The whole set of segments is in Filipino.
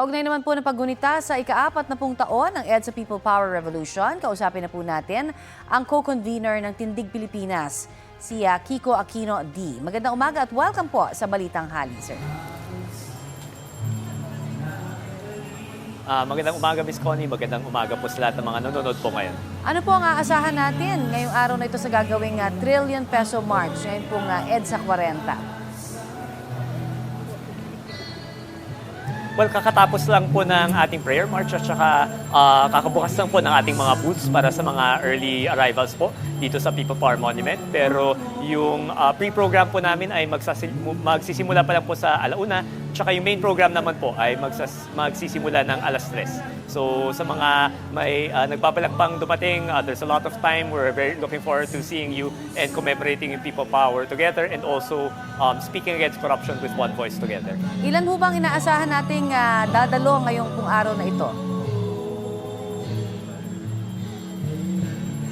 Kaugnay naman po ng paggunita sa ika-40 taon ng EDSA People Power Revolution, kausapin na po natin ang co-convener ng Tindig Pilipinas, si Kiko Aquino D. Magandang umaga at welcome po sa Balitang Hali, sir. Magandang umaga, Miss Connie. Magandang umaga po sa lahat ng mga nanonood po ngayon. Ano po ang aasahan natin ngayong araw na ito sa gagawing trillion peso march, ngayon pong EDSA 40? Well, kakatapos lang po ng ating prayer march at saka kakabukas lang po ng ating mga booths para sa mga early arrivals po dito sa People Power Monument. Pero yung pre-program po namin ay magsisimula pa lang po sa alauna. Tsaka yung main program naman po ay magsisimula ng 3:00. So sa mga may nagbabalak pang dumating, there's a lot of time. We're very looking forward to seeing you and commemorating yung People Power together and also speaking against corruption with one voice together. Ilan ho bang inaasahan nating dadalo ngayong pong araw na ito?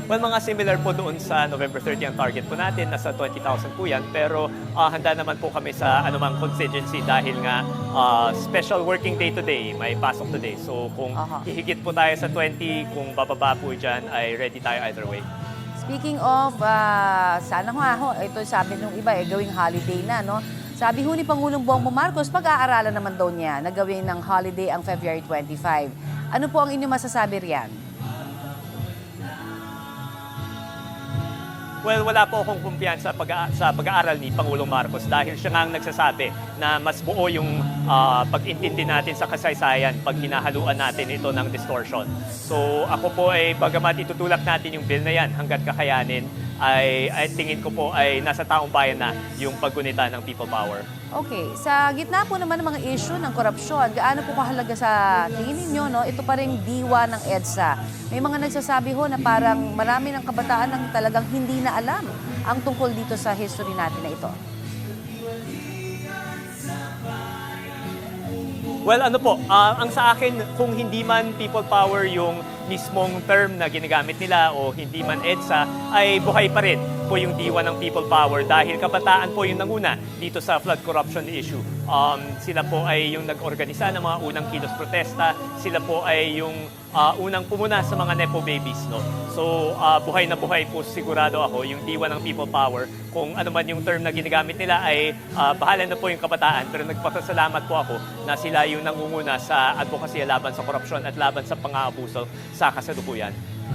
Well, mga similar po doon sa November 30 ang target po natin. Nasa 20,000 po yan. Pero handa naman po kami sa anumang contingency dahil nga special working day today. May pasok today. So kung hihigit po tayo sa 20, kung bababa po dyan, ay ready tayo either way. Speaking of, sana nga ho, ito sabi nung iba, gawing holiday na, no? Sabi ho ni Pangulong Bongbong Marcos, pag-aaralan naman daw niya na gawin ng holiday ang February 25. Ano po ang inyong masasabi riyan? Well, wala po akong kumpiyansa sa pag-aaral ni Pangulong Marcos dahil siya nga ang nagsasabi na mas buo yung pag-intindi natin sa kasaysayan pag hinahaluan natin ito ng distortion. So ako po ay bagamat itutulak natin yung bill na yan hanggat kakayanin, ay tingin ko po ay nasa taong bayan na yung paggunita ng people power. Okay, sa gitna po naman ng mga issue ng korupsyon, gaano po kahalaga sa tingin ninyo, no? Ito pa ring diwa ng EDSA. May mga nagsasabi ho na parang marami ng kabataan ang talagang hindi na alam ang tungkol dito sa history natin na ito. Well, ano po, ang sa akin, kung hindi man people power yung mismong term na ginagamit nila o hindi man EDSA, ay buhay pa rin po yung diwa ng people power dahil kabataan po yung nanguna dito sa flood corruption issue. Sila po ay yung nag-organisa ng mga unang kilos protesta, sila po ay yung unang pumuna sa mga Nepo babies. No? So buhay na buhay po sigurado ako yung diwa ng people power. Kung ano man yung term na ginagamit nila ay bahala na po yung kabataan. Pero nagpapasalamat po ako na sila yung nangunguna sa advocacy laban sa korupsyon at laban sa pang-aabuso sa kasalukuyan.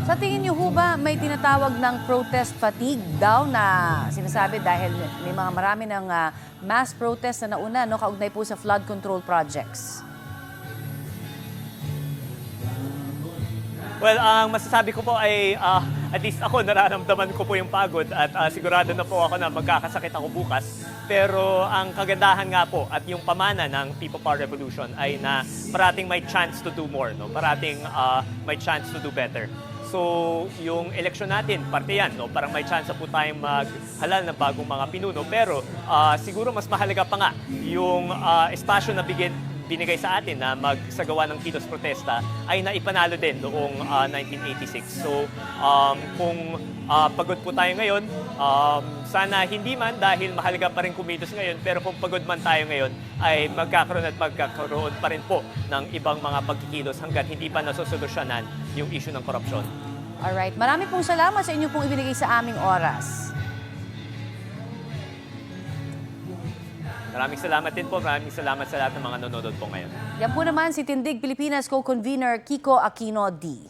Sa tingin niyo ho ba may tinatawag ng protest fatigue daw na sinasabi dahil may mga marami ng mass protest na nauna, no, kaugnay po sa flood control projects? Well, ang masasabi ko po ay at least ako nararamdaman ko po yung pagod at sigurado na po ako na magkakasakit ako bukas. Pero ang kagandahan nga po at yung pamana ng People Power Revolution ay na parating may chance to do more, no? Parating may chance to do better. So, yung eleksyon natin, parte yan, no? Parang may chance po tayong maghalal ng bagong mga pinuno. Pero siguro mas mahalaga pa nga yung espasyo na binigay sa atin na magsagawa ng kilos protesta ay naipanalo din noong 1986. So, kung pagod po tayo ngayon, sana hindi man dahil mahalaga pa rin kumilos ngayon, pero kung pagod man tayo ngayon ay magkakaroon pa rin po ng ibang mga pagkikilos hanggat hindi pa nasosolusyonan yung issue ng korupsyon. Alright, marami pong salamat sa inyo pong ibinigay sa aming oras. Maraming salamat din po. Maraming salamat sa lahat ng mga nanonood po ngayon. Yan po naman si Tindig Pilipinas co-convener Kiko Aquino D.